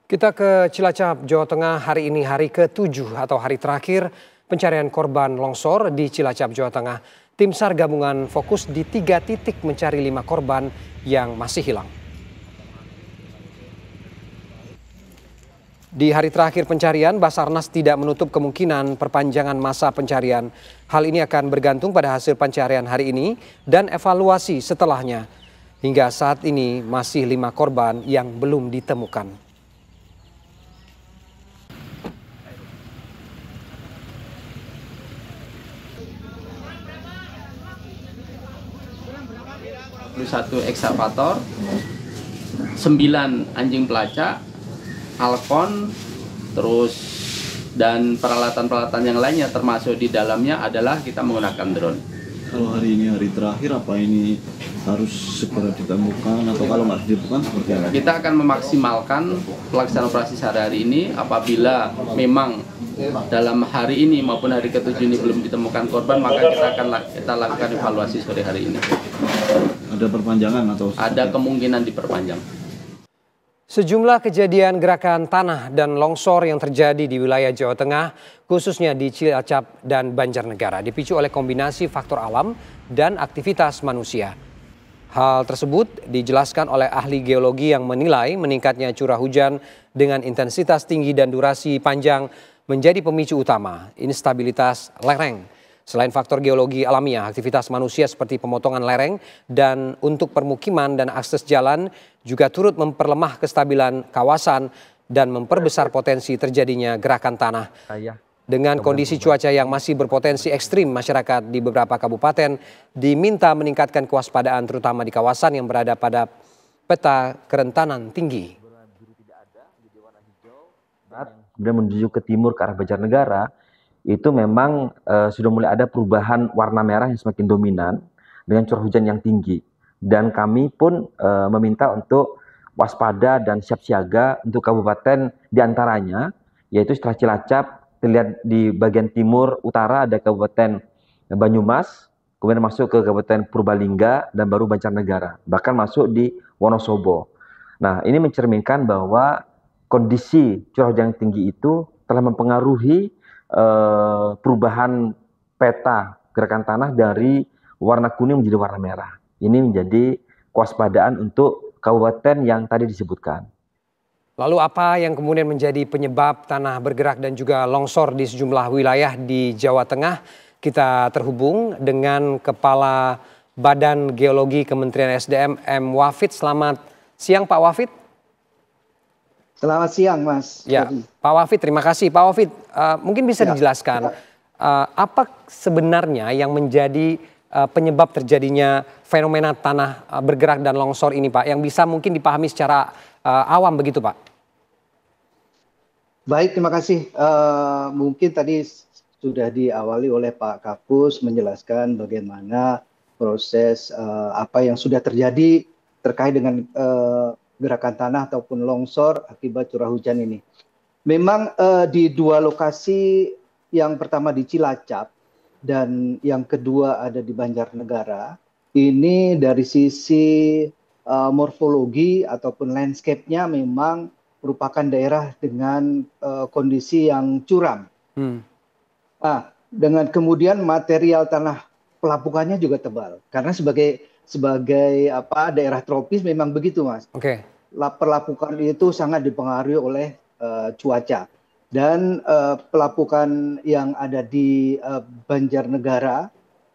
Kita ke Cilacap, Jawa Tengah. Hari ini hari ke-7 atau hari terakhir pencarian korban longsor di Cilacap, Jawa Tengah. Tim SAR gabungan fokus di 3 titik mencari 5 korban yang masih hilang. Di hari terakhir pencarian, Basarnas tidak menutup kemungkinan perpanjangan masa pencarian. Hal ini akan bergantung pada hasil pencarian hari ini dan evaluasi setelahnya. Hingga saat ini masih 5 korban yang belum ditemukan. Satu ekskavator, 9 anjing pelacak, alkon, terus dan peralatan-peralatan yang lainnya, termasuk di dalamnya adalah kita menggunakan drone. Kalau hari ini hari terakhir, apa ini harus segera ditemukan atau kalau nggak ditemukan seperti apa? Kita akan memaksimalkan pelaksanaan operasi sehari ini apabila memang dalam hari ini maupun hari ke-7 ini belum ditemukan korban, maka kita lakukan evaluasi sore hari ini. Ada perpanjangan atau? Ada kemungkinan diperpanjang. Sejumlah kejadian gerakan tanah dan longsor yang terjadi di wilayah Jawa Tengah, khususnya di Cilacap dan Banjarnegara, dipicu oleh kombinasi faktor alam dan aktivitas manusia. Hal tersebut dijelaskan oleh ahli geologi yang menilai meningkatnya curah hujan dengan intensitas tinggi dan durasi panjang menjadi pemicu utama instabilitas lereng. Selain faktor geologi alamiah, aktivitas manusia seperti pemotongan lereng dan untuk permukiman dan akses jalan juga turut memperlemah kestabilan kawasan dan memperbesar potensi terjadinya gerakan tanah. Dengan kondisi cuaca yang masih berpotensi ekstrim, masyarakat di beberapa kabupaten diminta meningkatkan kewaspadaan terutama di kawasan yang berada pada peta kerentanan tinggi. Kemudian menuju ke timur ke arah Banjarnegara, itu memang sudah mulai ada perubahan warna merah yang semakin dominan dengan curah hujan yang tinggi. Dan kami pun meminta untuk waspada dan siap siaga untuk kabupaten diantaranya, yaitu setelah Cilacap, terlihat di bagian timur utara ada Kabupaten Banyumas, kemudian masuk ke Kabupaten Purbalingga, dan baru Banjarnegara, bahkan masuk di Wonosobo. Nah, ini mencerminkan bahwa kondisi curah hujan yang tinggi itu telah mempengaruhi perubahan peta gerakan tanah dari warna kuning menjadi warna merah. Ini menjadi kewaspadaan untuk kabupaten yang tadi disebutkan. Lalu apa yang kemudian menjadi penyebab tanah bergerak dan juga longsor di sejumlah wilayah di Jawa Tengah? Kita terhubung dengan Kepala Badan Geologi Kementerian SDM M. Wafid. Selamat siang Pak Wafid. Selamat siang, Mas. Ya, Pak Wafid, terima kasih. Pak Wafid, mungkin bisa dijelaskan apa sebenarnya yang menjadi penyebab terjadinya fenomena tanah bergerak dan longsor ini, Pak, yang bisa mungkin dipahami secara awam begitu, Pak? Baik, terima kasih. Mungkin tadi sudah diawali oleh Pak Kapus menjelaskan bagaimana proses apa yang sudah terjadi terkait dengan gerakan tanah ataupun longsor akibat curah hujan ini. Memang di 2 lokasi, yang pertama di Cilacap dan yang kedua ada di Banjarnegara, ini dari sisi morfologi ataupun landscape-nya memang merupakan daerah dengan kondisi yang curam. Nah, dengan kemudian material tanah pelapukannya juga tebal, karena sebagai daerah tropis memang begitu, Mas. Oke. Pelapukan itu sangat dipengaruhi oleh cuaca, dan pelapukan yang ada di Banjarnegara,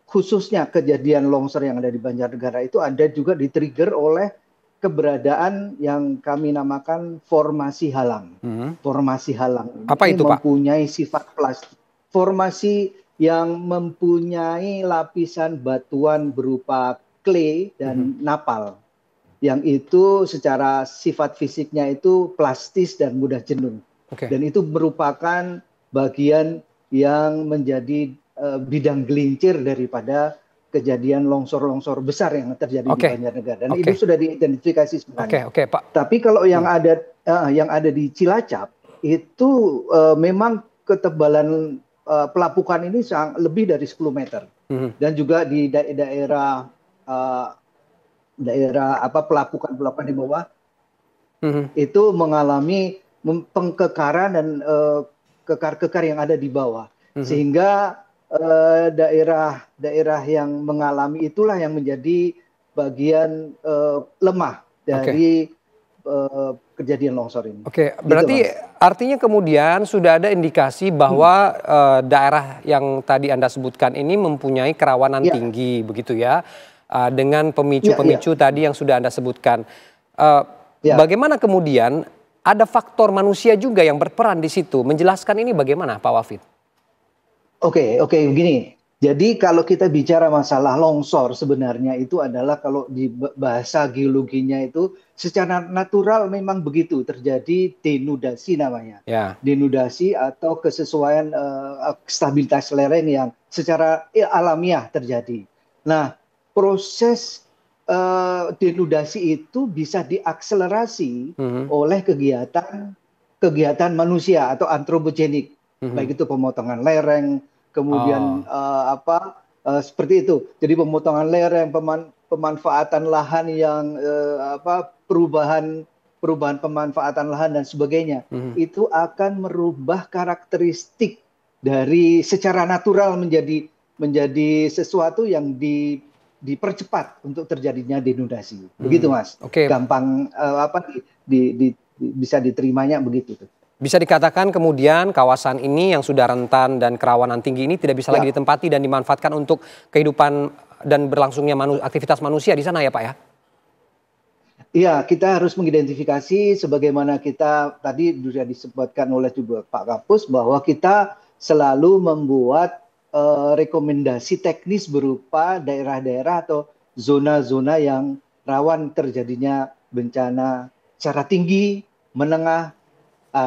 khususnya kejadian longsor yang ada di Banjarnegara itu ada juga di-trigger oleh keberadaan yang kami namakan formasi halang. Formasi halang ini Apa itu, Pak? mempunyai sifat plastik. Formasi yang mempunyai lapisan batuan berupa clay dan napal, yang itu secara sifat fisiknya itu plastis dan mudah jenuh. Dan itu merupakan bagian yang menjadi bidang gelincir daripada kejadian longsor-longsor besar yang terjadi di Banjarnegara. Dan itu sudah diidentifikasi sebenarnya. Pak. Tapi kalau yang ada di Cilacap itu memang ketebalan pelapukan ini lebih dari 10 meter. Dan juga di daerah pelapukan di bawah itu mengalami pengkekaran dan kekar-kekar yang ada di bawah, sehingga daerah-daerah yang mengalami itulah yang menjadi bagian lemah dari kejadian longsor ini. Oke, Gitu, berarti Mas. artinya kemudian sudah ada indikasi bahwa daerah yang tadi Anda sebutkan ini mempunyai kerawanan Ya, tinggi, begitu ya, dengan ya, ya, pemicu-pemicu tadi yang sudah Anda sebutkan. ya. Bagaimana kemudian ada faktor manusia juga yang berperan di situ? Menjelaskan ini bagaimana, Pak Wafid? Oke, begini. Jadi kalau kita bicara masalah longsor sebenarnya itu adalah kalau di bahasa geologinya itu secara natural memang begitu terjadi denudasi namanya. Ya, Denudasi atau kesesuaian stabilitas lereng yang secara alamiah terjadi. Nah, proses denudasi itu bisa diakselerasi oleh kegiatan manusia atau antropogenik, baik itu pemotongan lereng, kemudian seperti itu. Jadi pemotongan lereng, pemanfaatan lahan yang perubahan pemanfaatan lahan dan sebagainya, itu akan merubah karakteristik dari secara natural menjadi sesuatu yang dipercepat untuk terjadinya denudasi. Begitu, Mas. Oke. Gampang bisa diterimanya begitu tuh. Bisa dikatakan kemudian kawasan ini yang sudah rentan dan kerawanan tinggi ini tidak bisa lagi ditempati dan dimanfaatkan untuk kehidupan dan berlangsungnya aktivitas manusia di sana ya Pak ya? Iya, kita harus mengidentifikasi sebagaimana kita tadi sudah disebutkan oleh juga Pak Kapus bahwa kita selalu membuat rekomendasi teknis berupa daerah-daerah atau zona-zona yang rawan terjadinya bencana secara tinggi, menengah.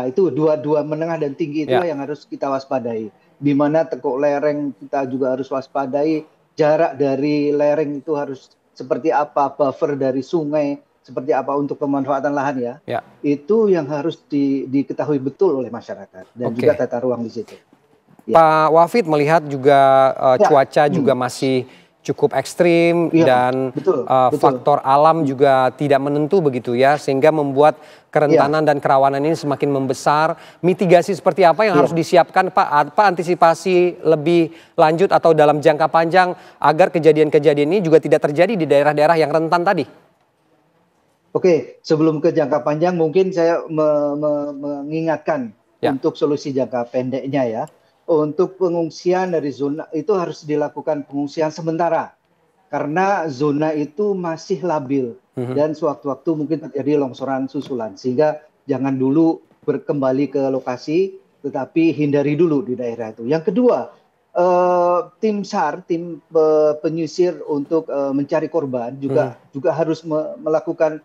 Itu dua menengah dan tinggi itulah yang harus kita waspadai. Di mana tekuk lereng kita juga harus waspadai, jarak dari lereng itu harus seperti apa, buffer dari sungai seperti apa untuk pemanfaatan lahan ya. Itu yang harus diketahui betul oleh masyarakat dan juga tata ruang di situ. Pak Wafid melihat juga cuaca juga masih cukup ekstrim dan faktor alam juga tidak menentu begitu ya, sehingga membuat kerentanan dan kerawanan ini semakin membesar. Mitigasi seperti apa yang harus disiapkan Pak? Apa antisipasi lebih lanjut atau dalam jangka panjang agar kejadian-kejadian ini juga tidak terjadi di daerah-daerah yang rentan tadi? Oke, sebelum ke jangka panjang mungkin saya mengingatkan untuk solusi jangka pendeknya ya. Untuk pengungsian dari zona itu harus dilakukan pengungsian sementara karena zona itu masih labil dan sewaktu-waktu mungkin terjadi longsoran susulan, sehingga jangan dulu kembali ke lokasi tetapi hindari dulu di daerah itu. Yang kedua, tim SAR, tim penyisir untuk mencari korban juga harus melakukan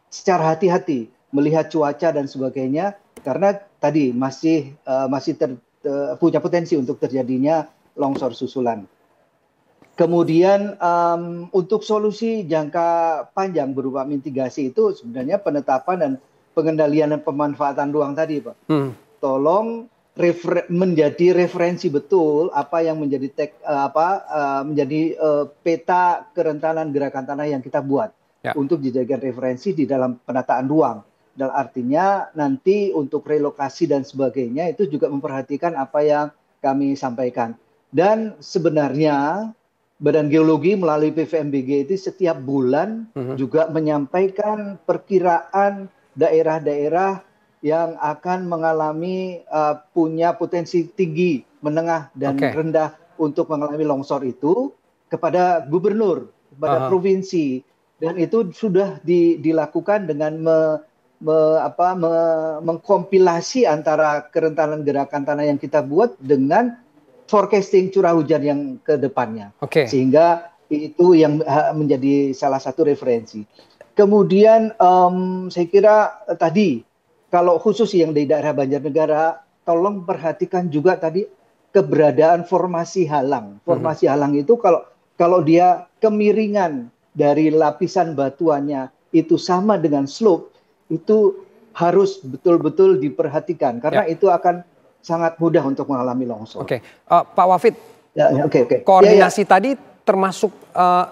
secara hati-hati melihat cuaca dan sebagainya karena tadi masih punya potensi untuk terjadinya longsor susulan. Kemudian untuk solusi jangka panjang berupa mitigasi itu sebenarnya penetapan dan pengendalian dan pemanfaatan ruang tadi, Pak. Tolong menjadi referensi betul apa yang menjadi peta kerentanan gerakan tanah yang kita buat untuk dijadikan referensi di dalam penataan ruang. Dan artinya nanti untuk relokasi dan sebagainya itu juga memperhatikan apa yang kami sampaikan. Dan sebenarnya Badan Geologi melalui PVMBG itu setiap bulan juga menyampaikan perkiraan daerah-daerah yang akan mengalami punya potensi tinggi, menengah, dan rendah untuk mengalami longsor itu kepada gubernur, kepada provinsi. Dan itu sudah dilakukan dengan mengkompilasi antara kerentanan gerakan tanah yang kita buat dengan forecasting curah hujan yang ke depannya. Sehingga itu yang menjadi salah satu referensi. Kemudian saya kira tadi kalau khusus yang di daerah Banjarnegara, tolong perhatikan juga tadi keberadaan formasi halang. Formasi halang itu kalau dia kemiringan dari lapisan batuannya itu sama dengan slope, itu harus betul-betul diperhatikan karena itu akan sangat mudah untuk mengalami longsor. Pak Wafid, koordinasi tadi termasuk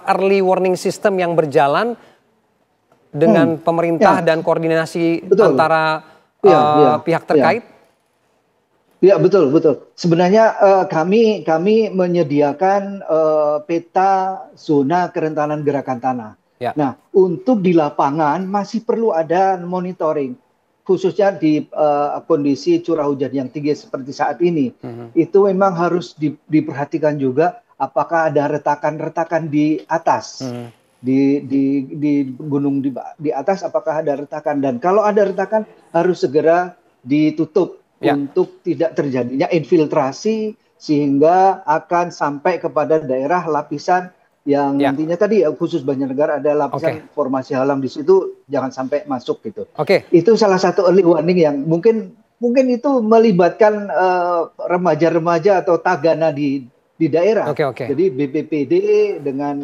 early warning system yang berjalan dengan pemerintah dan koordinasi antara Iya, iya, pihak iya. terkait? Ya, betul, betul. Sebenarnya kami menyediakan peta zona kerentanan gerakan tanah. Ya. Nah, untuk di lapangan masih perlu ada monitoring, khususnya di kondisi curah hujan yang tinggi seperti saat ini. Itu memang harus diperhatikan juga apakah ada retakan-retakan di atas. Di gunung di atas apakah ada retakan, dan kalau ada retakan harus segera ditutup Ya. untuk tidak terjadinya infiltrasi sehingga akan sampai kepada daerah lapisan yang Ya. nantinya tadi khusus Banjarnegara ada lapisan Oke. formasi alam di situ, jangan sampai masuk gitu. Oke. Itu salah satu early warning yang mungkin itu melibatkan remaja-remaja atau tagana di daerah. Oke. Jadi BPPD dengan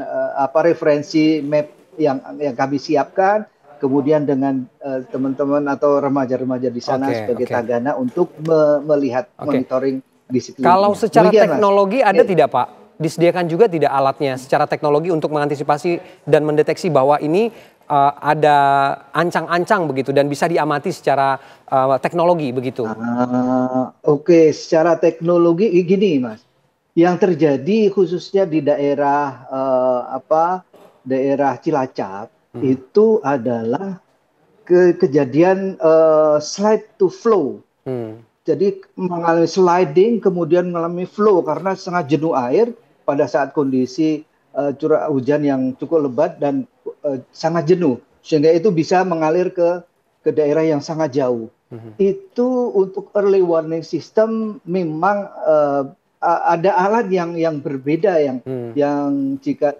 referensi map yang kami siapkan, kemudian dengan teman-teman atau remaja-remaja di sana sebagai tagana untuk melihat monitoring di situ. Kalau secara Demikian, teknologi Mas. ada tidak, Pak? Disediakan juga tidak alatnya secara teknologi untuk mengantisipasi dan mendeteksi bahwa ini ada ancang-ancang begitu dan bisa diamati secara teknologi begitu? Oke, secara teknologi gini, Mas. Yang terjadi khususnya di daerah daerah Cilacap itu adalah kejadian slide to flow. Jadi mengalami sliding kemudian mengalami flow karena sangat jenuh air pada saat kondisi curah hujan yang cukup lebat dan sangat jenuh, sehingga itu bisa mengalir ke daerah yang sangat jauh. Itu untuk early warning system memang ada alat yang berbeda yang jika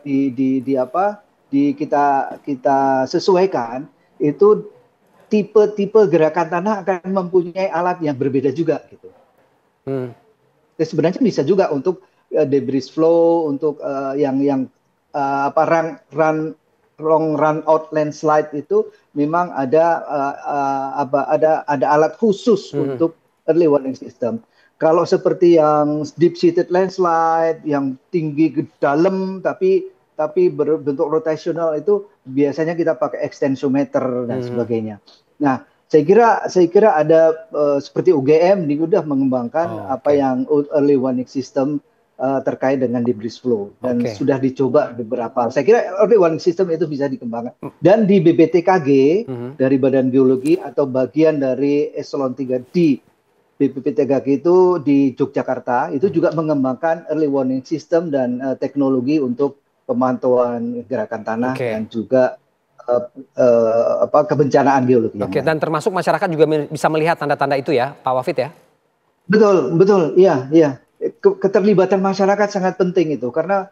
kita sesuaikan itu tipe gerakan tanah akan mempunyai alat yang berbeda juga gitu. Sebenarnya bisa juga untuk debris flow, untuk long run out landslide itu memang ada alat khusus untuk early warning system. Kalau seperti yang deep seated landslide yang tinggi ke dalam tapi berbentuk rotational itu biasanya kita pakai extensometer dan sebagainya. Nah, saya kira ada seperti UGM sudah mengembangkan yang early warning system terkait dengan debris flow dan sudah dicoba beberapa. Saya kira early warning system itu bisa dikembangkan. Dan di BPTKG dari Badan Geologi atau bagian dari eselon 3D BPPTKG itu di Yogyakarta itu juga mengembangkan early warning system dan teknologi untuk pemantauan gerakan tanah dan juga kebencanaan geologi. Dan termasuk masyarakat juga bisa melihat tanda-tanda itu ya, Pak Wafid ya? Betul, iya. Keterlibatan masyarakat sangat penting itu karena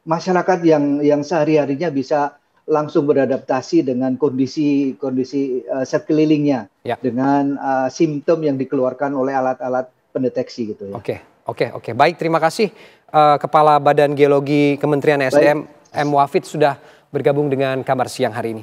masyarakat yang sehari-harinya bisa langsung beradaptasi dengan kondisi sekelilingnya dengan simptom yang dikeluarkan oleh alat-alat pendeteksi gitu ya. Oke. Baik, terima kasih Kepala Badan Geologi Kementerian SDM M. Wafid sudah bergabung dengan Kabar Siang hari ini.